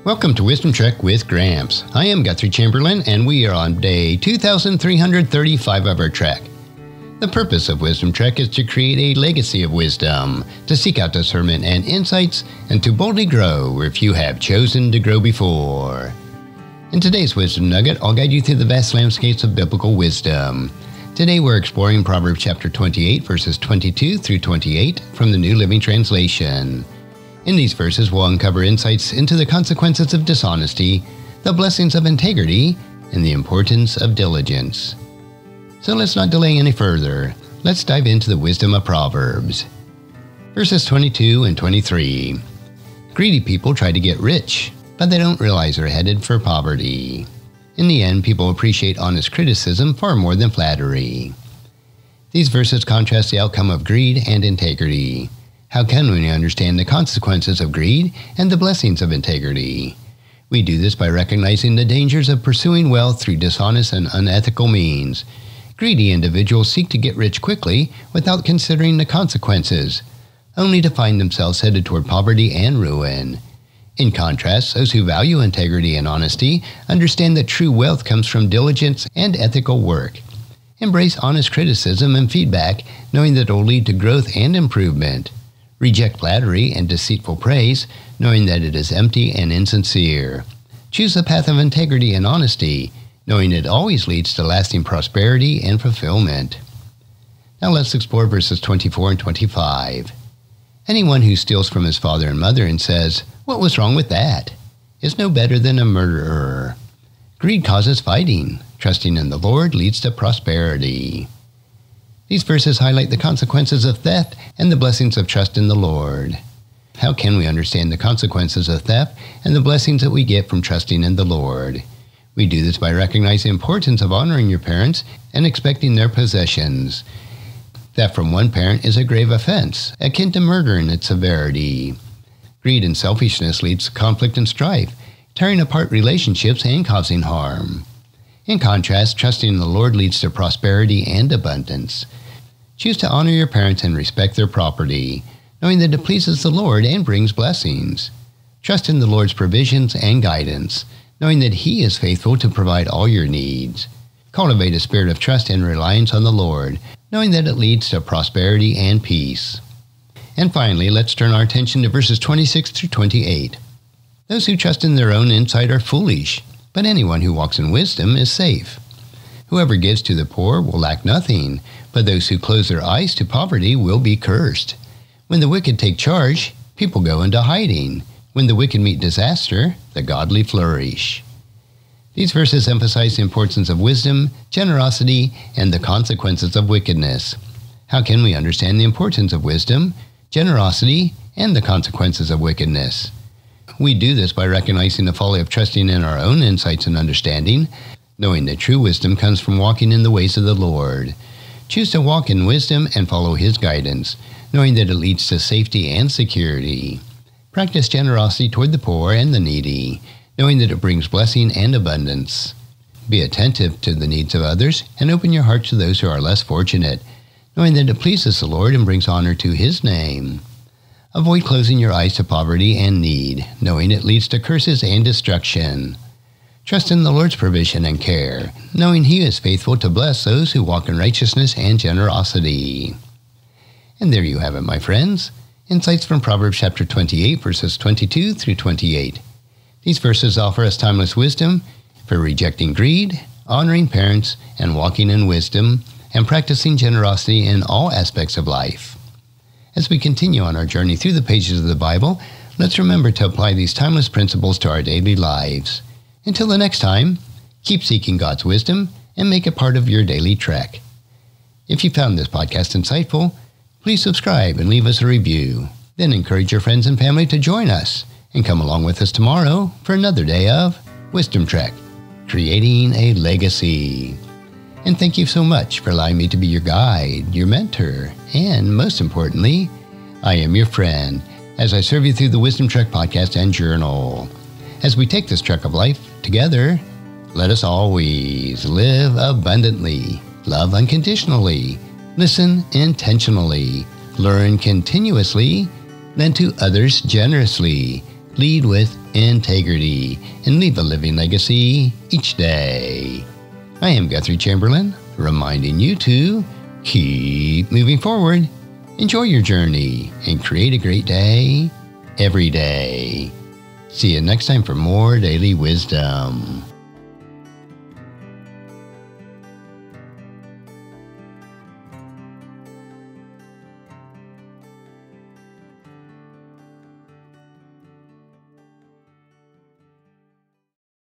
Welcome to Wisdom Trek with Gramps. I am Guthrie Chamberlain, and we are on day 2335 of our trek. The purpose of Wisdom Trek is to create a legacy of wisdom, to seek out discernment and insights, and to boldly grow where few have chosen to grow before. In today's Wisdom Nugget, I'll guide you through the vast landscapes of biblical wisdom. Today we're exploring Proverbs chapter 28, verses 22 through 28 from the New Living Translation. In these verses, we'll uncover insights into the consequences of dishonesty, the blessings of integrity, and the importance of diligence. So let's not delay any further. Let's dive into the wisdom of Proverbs. Verses 22 and 23. Greedy people try to get rich, but they don't realize they're headed for poverty. In the end, people appreciate honest criticism far more than flattery. These verses contrast the outcome of greed and integrity. How can we understand the consequences of greed and the blessings of integrity? We do this by recognizing the dangers of pursuing wealth through dishonest and unethical means. Greedy individuals seek to get rich quickly without considering the consequences, only to find themselves headed toward poverty and ruin. In contrast, those who value integrity and honesty understand that true wealth comes from diligence and ethical work. Embrace honest criticism and feedback, knowing that it will lead to growth and improvement. Reject flattery and deceitful praise, knowing that it is empty and insincere. Choose the path of integrity and honesty, knowing it always leads to lasting prosperity and fulfillment. Now let's explore verses 24 and 25. Anyone who steals from his father and mother and says, "What was wrong with that?" is no better than a murderer. Greed causes fighting. Trusting in the Lord leads to prosperity. These verses highlight the consequences of theft and the blessings of trust in the Lord. How can we understand the consequences of theft and the blessings that we get from trusting in the Lord? We do this by recognizing the importance of honoring your parents and expecting their possessions. Theft from one parent is a grave offense, akin to murder in its severity. Greed and selfishness leads to conflict and strife, tearing apart relationships and causing harm. In contrast, trusting in the Lord leads to prosperity and abundance. Choose to honor your parents and respect their property, knowing that it pleases the Lord and brings blessings. Trust in the Lord's provisions and guidance, knowing that He is faithful to provide all your needs. Cultivate a spirit of trust and reliance on the Lord, knowing that it leads to prosperity and peace. And finally, let's turn our attention to verses 26 through 28. Those who trust in their own insight are foolish, but anyone who walks in wisdom is safe. Whoever gives to the poor will lack nothing, but those who close their eyes to poverty will be cursed. When the wicked take charge, people go into hiding. When the wicked meet disaster, the godly flourish. These verses emphasize the importance of wisdom, generosity, and the consequences of wickedness. How can we understand the importance of wisdom, generosity, and the consequences of wickedness? We do this by recognizing the folly of trusting in our own insights and understanding, knowing that true wisdom comes from walking in the ways of the Lord. Choose to walk in wisdom and follow His guidance, knowing that it leads to safety and security. Practice generosity toward the poor and the needy, knowing that it brings blessing and abundance. Be attentive to the needs of others and open your heart to those who are less fortunate, knowing that it pleases the Lord and brings honor to His name. Avoid closing your eyes to poverty and need, knowing it leads to curses and destruction. Trust in the Lord's provision and care, knowing He is faithful to bless those who walk in righteousness and generosity. And there you have it, my friends. Insights from Proverbs chapter 28, verses 22 through 28. These verses offer us timeless wisdom for rejecting greed, honoring parents, and walking in wisdom, and practicing generosity in all aspects of life. As we continue on our journey through the pages of the Bible, let's remember to apply these timeless principles to our daily lives. Until the next time, keep seeking God's wisdom and make it part of your daily trek. If you found this podcast insightful, please subscribe and leave us a review. Then encourage your friends and family to join us and come along with us tomorrow for another day of Wisdom Trek, creating a legacy. And thank you so much for allowing me to be your guide, your mentor, and most importantly, I am your friend as I serve you through the Wisdom Trek podcast and journal. As we take this trek of life together, let us always live abundantly, love unconditionally, listen intentionally, learn continuously, lend to others generously, lead with integrity, and leave a living legacy each day. I am Guthrie Chamberlain, reminding you to keep moving forward, enjoy your journey, and create a great day every day. See you next time for more Daily Wisdom.